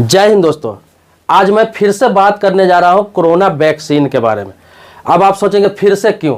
जय हिंद दोस्तों। आज मैं फिर से बात करने जा रहा हूं कोरोना वैक्सीन के बारे में। अब आप सोचेंगे फिर से क्यों,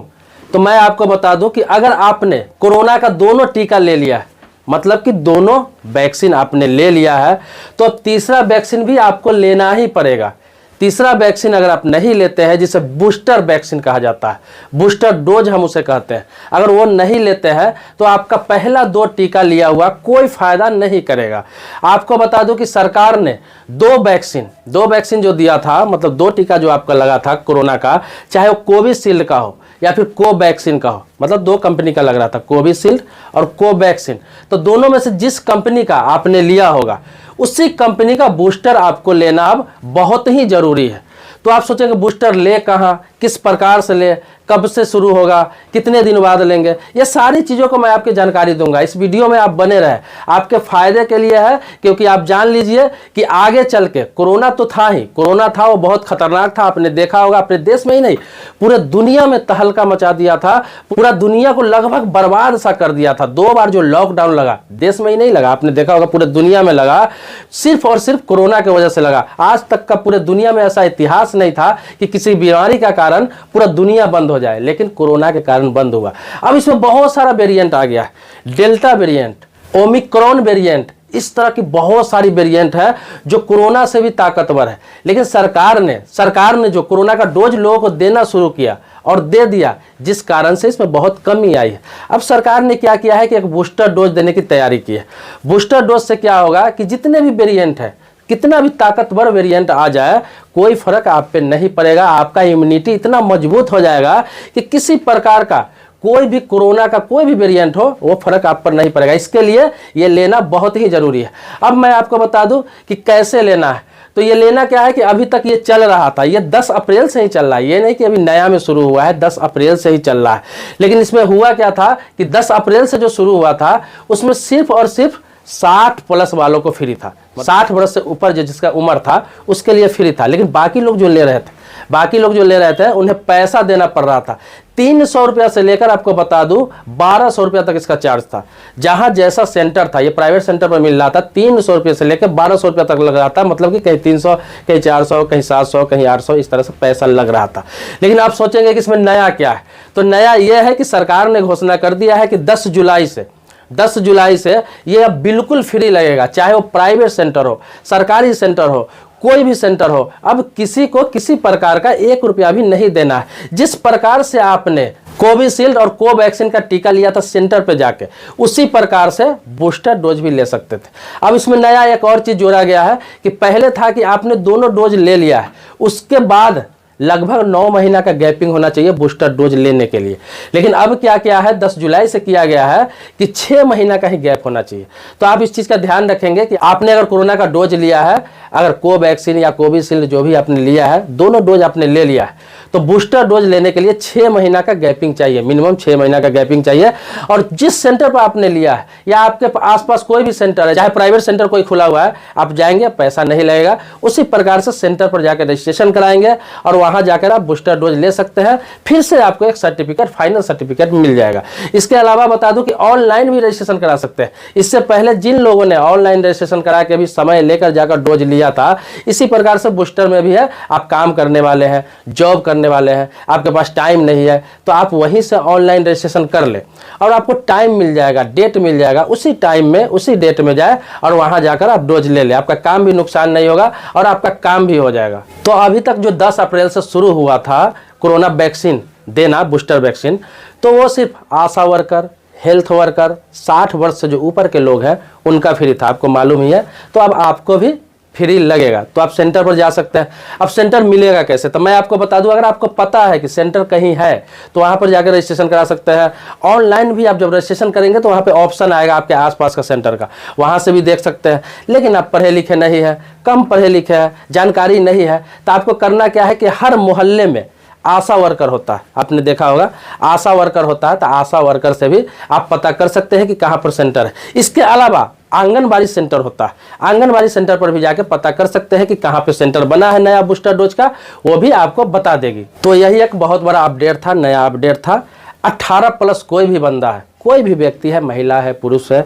तो मैं आपको बता दूं कि अगर आपने कोरोना का दोनों टीका ले लिया है, मतलब कि दोनों वैक्सीन आपने ले लिया है, तो अब तीसरा वैक्सीन भी आपको लेना ही पड़ेगा। तीसरा वैक्सीन अगर आप नहीं लेते हैं, जिसे बूस्टर वैक्सीन कहा जाता है, बूस्टर डोज हम उसे कहते हैं, अगर वो नहीं लेते हैं तो आपका पहला 2 टीका लिया हुआ कोई फायदा नहीं करेगा। आपको बता दूं कि सरकार ने दो वैक्सीन जो दिया था, मतलब 2 टीका जो आपका लगा था कोरोना का, चाहे वो कोविशील्ड का हो या फिर कोवैक्सीन का हो, मतलब 2 कंपनी का लग रहा था, कोविशील्ड और कोवैक्सीन। तो दोनों में से जिस कंपनी का आपने लिया होगा उसी कंपनी का बूस्टर आपको लेना अब बहुत ही जरूरी है। तो आप सोचेंगे बूस्टर ले कहाँ, किस प्रकार से ले, कब से शुरू होगा, कितने दिन बाद लेंगे, ये सारी चीज़ों को मैं आपकी जानकारी दूंगा। इस वीडियो में आप बने रहे, आपके फायदे के लिए है, क्योंकि आप जान लीजिए कि आगे चल के कोरोना तो था ही, कोरोना था वो बहुत खतरनाक था। आपने देखा होगा, अपने देश में ही नहीं पूरे दुनिया में तहलका मचा दिया था, पूरा दुनिया को लगभग बर्बाद सा कर दिया था। 2 बार जो लॉकडाउन लगा, देश में ही नहीं लगा, आपने देखा होगा पूरे दुनिया में लगा, सिर्फ और सिर्फ कोरोना की वजह से लगा। आज तक का पूरे दुनिया में ऐसा इतिहास नहीं था कि किसी बीमारी का कारण पूरा दुनिया बंद हो जाए, लेकिन कोरोना के कारण बंद हुआ। अब इसमें बहुत सारा वेरिएंट आ गया है, डेल्टा वेरिएंट, ओमिक्रॉन वेरिएंट, इस तरह की बहुत सारी वेरिएंट है जो कोरोना से भी ताकतवर है। लेकिन सरकार ने जो कोरोना का डोज लोगों को देना शुरू किया और दे दिया, जिस कारण से इसमें बहुत कमी आई है। अब सरकार ने क्या किया है कि एक बूस्टर डोज देने की तैयारी की है। बूस्टर डोज से क्या होगा कि जितने भी वेरिएंट है, कितना भी ताकतवर वेरिएंट आ जाए, कोई फर्क आप पे नहीं पड़ेगा। आपका इम्यूनिटी इतना मजबूत हो जाएगा कि किसी प्रकार का कोई भी कोरोना का कोई भी वेरिएंट हो, वो फर्क आप पर नहीं पड़ेगा। इसके लिए ये लेना बहुत ही जरूरी है। अब मैं आपको बता दूं कि कैसे लेना है। तो ये लेना क्या है कि अभी तक ये चल रहा था, ये 10 अप्रैल से ही चल रहा है, ये नहीं कि अभी नया में शुरू हुआ है, 10 अप्रैल से ही चल रहा है। लेकिन इसमें हुआ क्या था कि 10 अप्रैल से जो शुरू हुआ था उसमें सिर्फ और सिर्फ 60 प्लस वालों को फ्री था, 60 वर्ष से ऊपर जो जिसका उम्र था उसके लिए फ्री था। लेकिन बाकी लोग जो ले रहे थे उन्हें पैसा देना पड़ रहा था। 300 रुपया से लेकर आपको बता दूं 1200 रुपया तक इसका चार्ज था। जहां जैसा सेंटर था, ये प्राइवेट सेंटर पर मिल रहा था, 300 रुपये से लेकर 1200 रुपया तक लग रहा था। मतलब कि कहीं 300, कहीं 400, कहीं 700, कहीं 800, इस तरह से पैसा लग रहा था। लेकिन आप सोचेंगे कि इसमें नया क्या है, तो नया यह है कि सरकार ने घोषणा कर दिया है कि 10 जुलाई से ये अब बिल्कुल फ्री लगेगा। चाहे वो प्राइवेट सेंटर हो, सरकारी सेंटर हो, कोई भी सेंटर हो, अब किसी को किसी प्रकार का 1 रुपया भी नहीं देना है। जिस प्रकार से आपने कोविशील्ड और कोवैक्सीन का टीका लिया था सेंटर पे जाके, उसी प्रकार से बूस्टर डोज भी ले सकते थे। अब इसमें नया एक और चीज जोड़ा गया है कि पहले था कि आपने दोनों डोज ले लिया है, उसके बाद लगभग 9 महीना का गैपिंग होना चाहिए बूस्टर डोज लेने के लिए। लेकिन अब क्या है, 10 जुलाई से किया गया है कि 6 महीना का ही गैप होना चाहिए। तो आप इस चीज़ का ध्यान रखेंगे कि आपने अगर कोरोना का डोज लिया है, अगर कोवैक्सीन या कोविशील्ड जो भी आपने लिया है, दोनों डोज आपने ले लिया है, तो बूस्टर डोज लेने के लिए 6 महीना का गैपिंग चाहिए, मिनिमम 6 महीना का गैपिंग चाहिए। और जिस सेंटर पर आपने लिया है या आपके आसपास कोई भी सेंटर है, चाहे प्राइवेट सेंटर कोई खुला हुआ है, आप जाएंगे, पैसा नहीं लगेगा, उसी प्रकार से सेंटर पर जाकर रजिस्ट्रेशन कराएंगे और वहां जाकर आप बूस्टर डोज ले सकते हैं। फिर से आपको एक सर्टिफिकेट, फाइनल सर्टिफिकेट मिल जाएगा। इसके अलावा बता दूं कि ऑनलाइन भी रजिस्ट्रेशन करा सकते हैं। इससे पहले जिन लोगों ने ऑनलाइन रजिस्ट्रेशन करा के भी समय लेकर जाकर डोज लिया था, इसी प्रकार से बूस्टर में भी है। आप काम करने वाले हैं, जॉब करने वाले हैं, आपके पास टाइम नहीं है, तो आप वहीं से ऑनलाइन रजिस्ट्रेशन कर ले और आपको टाइम मिल जाएगा, डेट मिल जाएगा, उसी टाइम में उसी डेट में जाए और वहां जाकर आप डोज ले ले। आपका काम भी नुकसान नहीं होगा और आपका काम भी हो जाएगा। तो अभी तक जो 10 अप्रैल से शुरू हुआ था कोरोना वैक्सीन देना, बूस्टर वैक्सीन, तो वो सिर्फ आशा वर्कर, हेल्थ वर्कर, 60 वर्ष से जो ऊपर के लोग हैं उनका फ्री था, आपको मालूम ही है। तो अब आपको भी फ्री लगेगा, तो आप सेंटर पर जा सकते हैं। अब सेंटर मिलेगा कैसे, तो मैं आपको बता दूं, अगर आपको पता है कि सेंटर कहीं है तो वहां पर जाकर रजिस्ट्रेशन करा सकते हैं। ऑनलाइन भी आप जब रजिस्ट्रेशन करेंगे तो वहां पे ऑप्शन आएगा आपके आसपास का सेंटर का, वहां से भी देख सकते हैं। लेकिन आप पढ़े लिखे नहीं है, कम पढ़े लिखे हैं, जानकारी नहीं है, तो आपको करना क्या है कि हर मोहल्ले में आशा वर्कर होता है, आपने देखा होगा आशा वर्कर होता है, तो आशा वर्कर से भी आप पता कर सकते हैं कि कहाँ पर सेंटर है। इसके अलावा आंगनबाड़ी सेंटर होता है, आंगनबाड़ी सेंटर पर भी जाके पता कर सकते हैं कि कहाँ पे सेंटर बना है नया बूस्टर डोज का, वो भी आपको बता देगी। तो यही एक बहुत बड़ा अपडेट था, नया अपडेट था। 18 प्लस कोई भी बंदा है, कोई भी व्यक्ति है, महिला है, पुरुष है,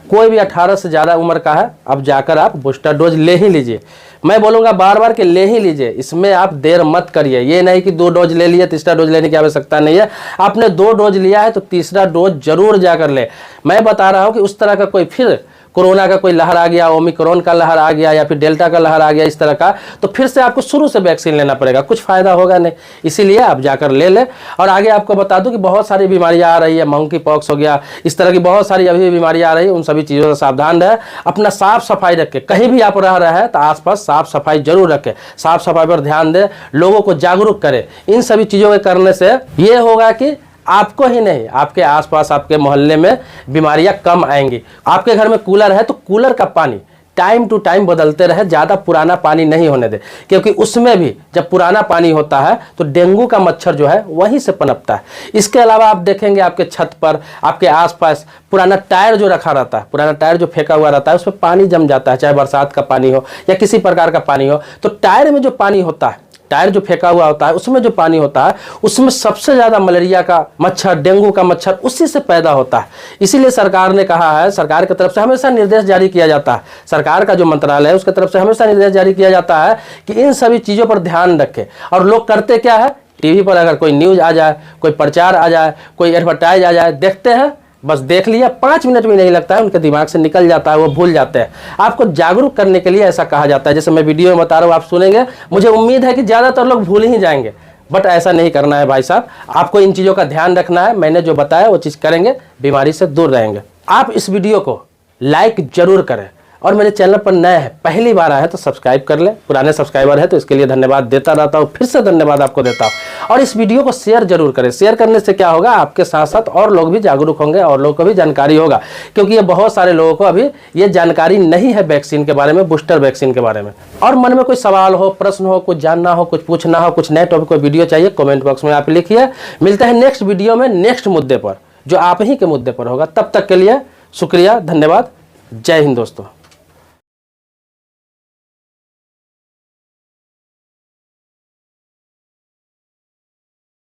कोई भी 18 से ज़्यादा उम्र का है, अब जाकर आप बूस्टर डोज ले ही लीजिए। मैं बोलूँगा बार बार कि ले ही लीजिए, इसमें आप देर मत करिए। ये नहीं कि 2 डोज ले लिए, तीसरा डोज लेने की आवश्यकता नहीं है। आपने 2 डोज लिया है तो तीसरा डोज जरूर जाकर ले। मैं बता रहा हूँ कि उस तरह का कोई फिर कोरोना का कोई लहर आ गया, ओमिक्रॉन का लहर आ गया या फिर डेल्टा का लहर आ गया इस तरह का, तो फिर से आपको शुरू से वैक्सीन लेना पड़ेगा, कुछ फायदा होगा नहीं। इसीलिए आप जाकर ले लें। और आगे आपको बता दूं कि बहुत सारी बीमारियां आ रही है, मंकी पॉक्स हो गया, इस तरह की बहुत सारी अभी बीमारियां आ रही है, उन सभी चीज़ों से सावधान रहे। अपना साफ सफाई रखें, कहीं भी आप रह रहे हैं तो आसपास साफ सफाई जरूर रखें, साफ सफाई पर ध्यान दें, लोगों को जागरूक करें। इन सभी चीज़ों के करने से ये होगा कि आपको ही नहीं, आपके आसपास, आपके मोहल्ले में बीमारियां कम आएंगी। आपके घर में कूलर है तो कूलर का पानी टाइम टू टाइम बदलते रहे, ज़्यादा पुराना पानी नहीं होने दे, क्योंकि उसमें भी जब पुराना पानी होता है तो डेंगू का मच्छर जो है वहीं से पनपता है। इसके अलावा आप देखेंगे आपके छत पर, आपके आसपास पुराना टायर जो रखा रहता है, पुराना टायर जो फेंका हुआ रहता है, उसमें पानी जम जाता है, चाहे बरसात का पानी हो या किसी प्रकार का पानी हो। तो टायर में जो पानी होता है, टायर जो फेंका हुआ होता है, उसमें जो पानी होता है, उसमें सबसे ज़्यादा मलेरिया का मच्छर, डेंगू का मच्छर उसी से पैदा होता है। इसीलिए सरकार ने कहा है, सरकार की तरफ से हमेशा निर्देश जारी किया जाता है, सरकार का जो मंत्रालय है उसकी तरफ से हमेशा निर्देश जारी किया जाता है कि इन सभी चीज़ों पर ध्यान रखें। और लोग करते क्या है, टीवी पर अगर कोई न्यूज़ आ जाए, कोई प्रचार आ जाए, कोई एडवर्टाइज आ जाए, देखते हैं, बस देख लिया, 5 मिनट भी नहीं लगता है, उनके दिमाग से निकल जाता है, वो भूल जाते हैं। आपको जागरूक करने के लिए ऐसा कहा जाता है, जैसे मैं वीडियो में बता रहा हूँ, आप सुनेंगे, मुझे उम्मीद है कि ज़्यादातर लोग भूल ही जाएंगे, बट ऐसा नहीं करना है भाई साहब। आपको इन चीज़ों का ध्यान रखना है, मैंने जो बताया वो चीज़ करेंगे, बीमारी से दूर रहेंगे। आप इस वीडियो को लाइक जरूर करें, और मेरे चैनल पर नए हैं, पहली बार आए हैं तो सब्सक्राइब कर लें। पुराने सब्सक्राइबर हैं तो इसके लिए धन्यवाद देता रहता हूँ, फिर से धन्यवाद आपको देता हूँ। और इस वीडियो को शेयर जरूर करें। शेयर करने से क्या होगा, आपके साथ साथ और लोग भी जागरूक होंगे और लोगों को भी जानकारी होगा, क्योंकि ये बहुत सारे लोगों को अभी ये जानकारी नहीं है वैक्सीन के बारे में, बूस्टर वैक्सीन के बारे में। और मन में कोई सवाल हो, प्रश्न हो, कुछ जानना हो, कुछ पूछना हो, कुछ नए टॉपिक को वीडियो चाहिए, कमेंट बॉक्स में आप लिखिए। मिलते हैं नेक्स्ट वीडियो में, नेक्स्ट मुद्दे पर, जो आप ही के मुद्दे पर होगा। तब तक के लिए शुक्रिया, धन्यवाद, जय हिंद दोस्तों।